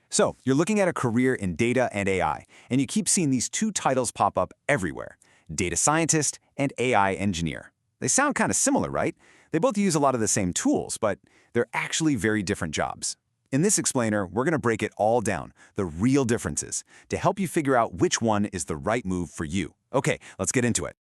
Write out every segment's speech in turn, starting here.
So, you're looking at a career in data and AI, and you keep seeing these two titles pop up everywhere: data scientist and AI engineer. They sound kind of similar, right? They both use a lot of the same tools, but they're actually very different jobs. In this explainer, we're going to break it all down, the real differences, to help you figure out which one is the right move for you. Okay, let's get into it.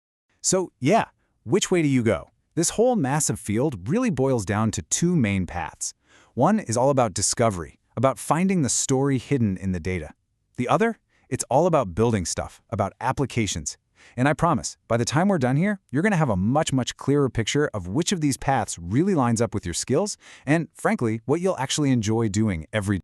So, yeah, which way do you go? This whole massive field really boils down to two main paths. One is all about discovery, about finding the story hidden in the data. The other, it's all about building stuff, about applications. And I promise, by the time we're done here, you're going to have a much clearer picture of which of these paths really lines up with your skills and, frankly, what you'll actually enjoy doing every day.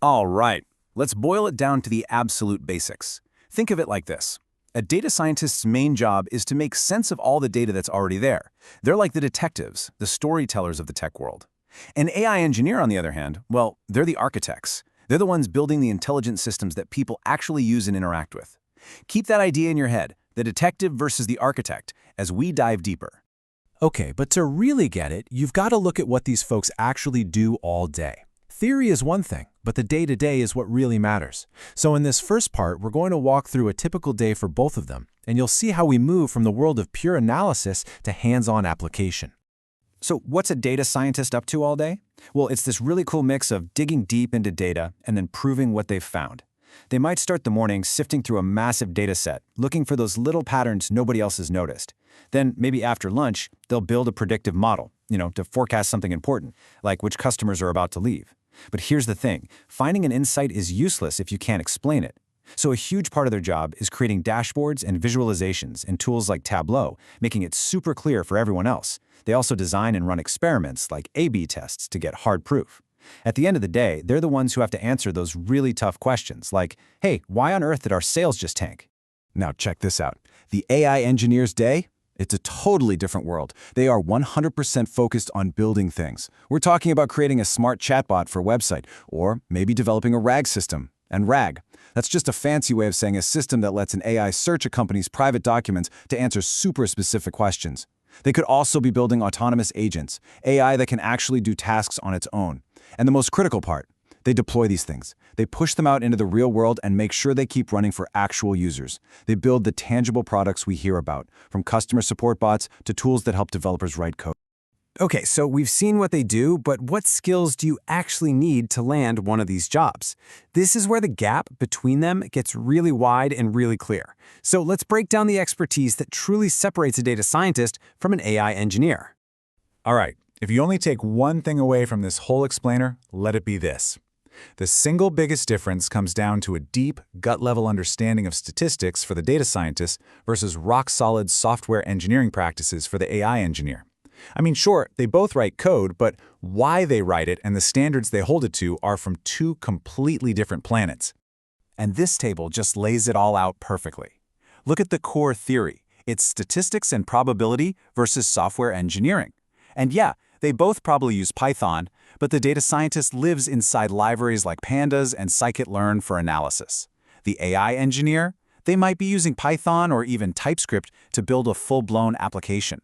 All right, let's boil it down to the absolute basics. Think of it like this. A data scientist's main job is to make sense of all the data that's already there. They're like the detectives, the storytellers of the tech world. An AI engineer, on the other hand, well, they're the architects. They're the ones building the intelligent systems that people actually use and interact with. Keep that idea in your head, the detective versus the architect, as we dive deeper. Okay, but to really get it, you've got to look at what these folks actually do all day. Theory is one thing, but the day-to-day is what really matters. So in this first part, we're going to walk through a typical day for both of them, and you'll see how we move from the world of pure analysis to hands-on application. So what's a data scientist up to all day? Well, it's this really cool mix of digging deep into data and then proving what they've found. They might start the morning sifting through a massive data set, looking for those little patterns nobody else has noticed. Then, maybe after lunch, they'll build a predictive model, to forecast something important, like which customers are about to leave. But here's the thing, finding an insight is useless if you can't explain it. So a huge part of their job is creating dashboards and visualizations in tools like Tableau, making it super clear for everyone else. They also design and run experiments like A/B tests to get hard proof. At the end of the day, they're the ones who have to answer those really tough questions like, hey, why on earth did our sales just tank? Now check this out. The AI engineer's day? It's a totally different world. They are 100% focused on building things. We're talking about creating a smart chatbot for a website, or maybe developing a RAG system. And RAG, that's just a fancy way of saying a system that lets an AI search a company's private documents to answer super specific questions. They could also be building autonomous agents, AI that can actually do tasks on its own. And the most critical part, they deploy these things. They push them out into the real world and make sure they keep running for actual users. They build the tangible products we hear about, from customer support bots to tools that help developers write code. Okay, so we've seen what they do, but what skills do you actually need to land one of these jobs? This is where the gap between them gets really wide and really clear. So let's break down the expertise that truly separates a data scientist from an AI engineer. All right, if you only take one thing away from this whole explainer, let it be this. The single biggest difference comes down to a deep, gut-level understanding of statistics for the data scientist versus rock-solid software engineering practices for the AI engineer. I mean, sure, they both write code, but why they write it and the standards they hold it to are from two completely different planets. And this table just lays it all out perfectly. Look at the core theory. It's statistics and probability versus software engineering. And yeah, they both probably use Python, but the data scientist lives inside libraries like Pandas and scikit-learn for analysis. The AI engineer, they might be using Python or even TypeScript to build a full-blown application.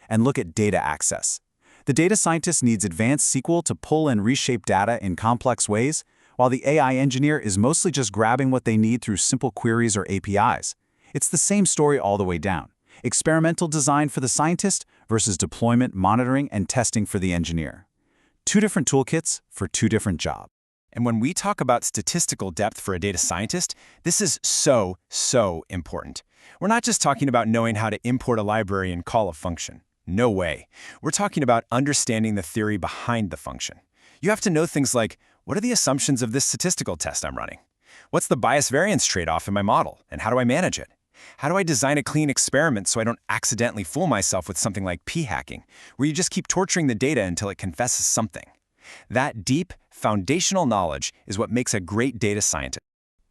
And look at data access. The data scientist needs advanced SQL to pull and reshape data in complex ways, while the AI engineer is mostly just grabbing what they need through simple queries or APIs. It's the same story all the way down. Experimental design for the scientist versus deployment, monitoring, and testing for the engineer. Two different toolkits for two different jobs. And when we talk about statistical depth for a data scientist, this is so important. We're not just talking about knowing how to import a library and call a function. No way. We're talking about understanding the theory behind the function. You have to know things like, what are the assumptions of this statistical test I'm running? What's the bias variance trade-off in my model, and how do I manage it? How do I design a clean experiment so I don't accidentally fool myself with something like p-hacking, where you just keep torturing the data until it confesses something? That deep, foundational knowledge is what makes a great data scientist.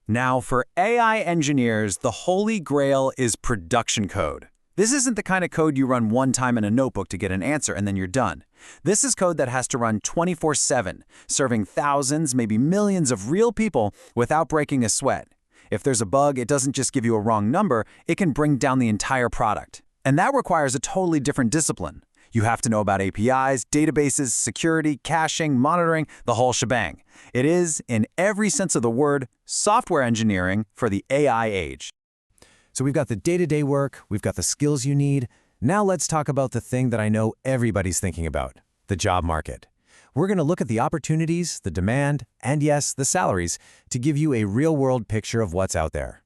Now, for AI engineers, the holy grail is production code. This isn't the kind of code you run one time in a notebook to get an answer and then you're done. This is code that has to run 24/7, serving thousands, maybe millions of real people without breaking a sweat. If there's a bug, it doesn't just give you a wrong number, it can bring down the entire product. And that requires a totally different discipline. You have to know about APIs, databases, security, caching, monitoring, the whole shebang. It is, in every sense of the word, software engineering for the AI age. So we've got the day-to-day work, we've got the skills you need. Now let's talk about the thing that I know everybody's thinking about, the job market. We're going to look at the opportunities, the demand, and yes, the salaries, to give you a real-world picture of what's out there.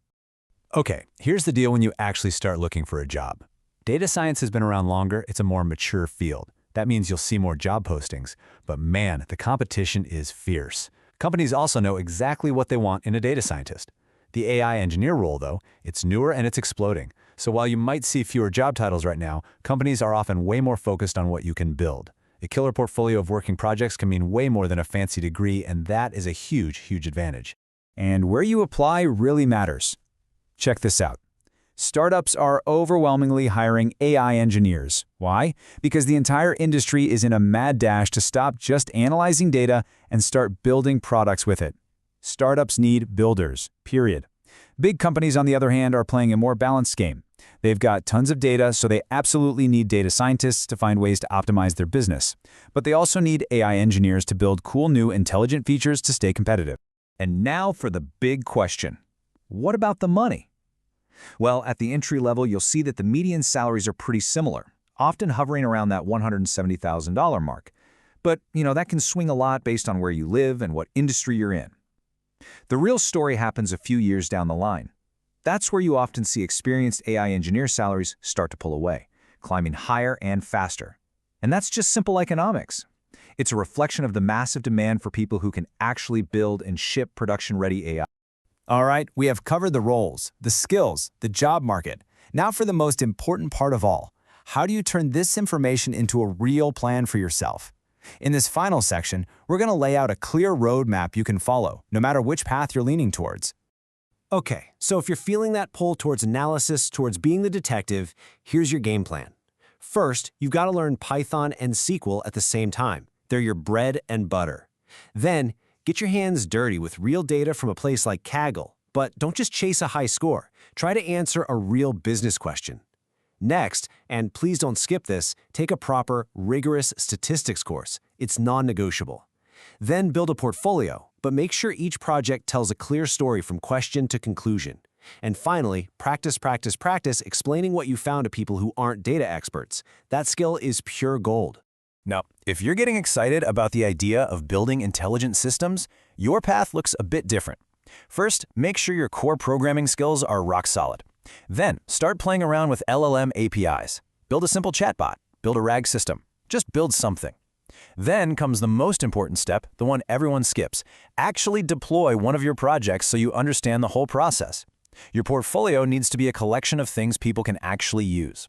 Okay, here's the deal when you actually start looking for a job. Data science has been around longer, it's a more mature field. That means you'll see more job postings. But man, the competition is fierce. Companies also know exactly what they want in a data scientist. The AI engineer role, though, it's newer and it's exploding. So while you might see fewer job titles right now, companies are often way more focused on what you can build. A killer portfolio of working projects can mean way more than a fancy degree, and that is a huge, huge advantage. And where you apply really matters. Check this out. Startups are overwhelmingly hiring AI engineers. Why? Because the entire industry is in a mad dash to stop just analyzing data and start building products with it. Startups need builders, period. Big companies, on the other hand, are playing a more balanced game. They've got tons of data, so they absolutely need data scientists to find ways to optimize their business. But they also need AI engineers to build cool new intelligent features to stay competitive. And now for the big question. What about the money? Well, at the entry level, you'll see that the median salaries are pretty similar, often hovering around that $170,000 mark. But, that can swing a lot based on where you live and what industry you're in. The real story happens a few years down the line. That's where you often see experienced AI engineer salaries start to pull away, climbing higher and faster. And that's just simple economics. It's a reflection of the massive demand for people who can actually build and ship production-ready AI. All right, we have covered the roles, the skills, the job market. Now for the most important part of all. How do you turn this information into a real plan for yourself? In this final section, we're going to lay out a clear roadmap you can follow, no matter which path you're leaning towards. Okay, so if you're feeling that pull towards analysis, towards being the detective, here's your game plan. First, you've got to learn Python and SQL at the same time. They're your bread and butter. Then, get your hands dirty with real data from a place like Kaggle, but don't just chase a high score. Try to answer a real business question. Next, and please don't skip this, take a proper, rigorous statistics course. It's non-negotiable. Then build a portfolio, but make sure each project tells a clear story from question to conclusion. And finally, practice explaining what you found to people who aren't data experts. That skill is pure gold. Now, if you're getting excited about the idea of building intelligent systems, your path looks a bit different. First, make sure your core programming skills are rock solid. Then, start playing around with LLM APIs. Build a simple chatbot, build a RAG system. Just build something. Then comes the most important step, the one everyone skips. Actually deploy one of your projects so you understand the whole process. Your portfolio needs to be a collection of things people can actually use.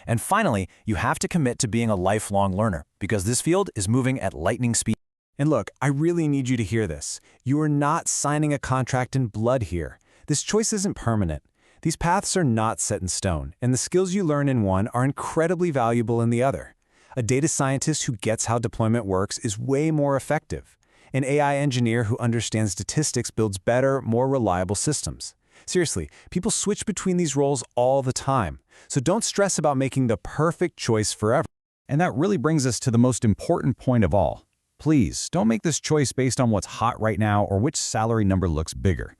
And finally, you have to commit to being a lifelong learner, because this field is moving at lightning speed. And look, I really need you to hear this. You are not signing a contract in blood here. This choice isn't permanent. These paths are not set in stone, and the skills you learn in one are incredibly valuable in the other. A data scientist who gets how deployment works is way more effective. An AI engineer who understands statistics builds better, more reliable systems. Seriously, people switch between these roles all the time, so don't stress about making the perfect choice forever. And that really brings us to the most important point of all. Please, don't make this choice based on what's hot right now or which salary number looks bigger.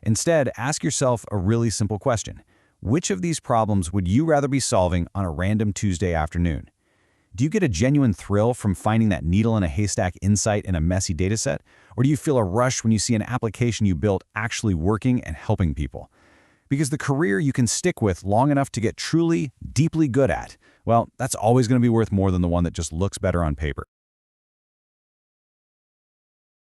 Instead, ask yourself a really simple question. Which of these problems would you rather be solving on a random Tuesday afternoon? Do you get a genuine thrill from finding that needle in a haystack insight in a messy dataset? Or do you feel a rush when you see an application you built actually working and helping people? Because the career you can stick with long enough to get truly, deeply good at, well, that's always going to be worth more than the one that just looks better on paper.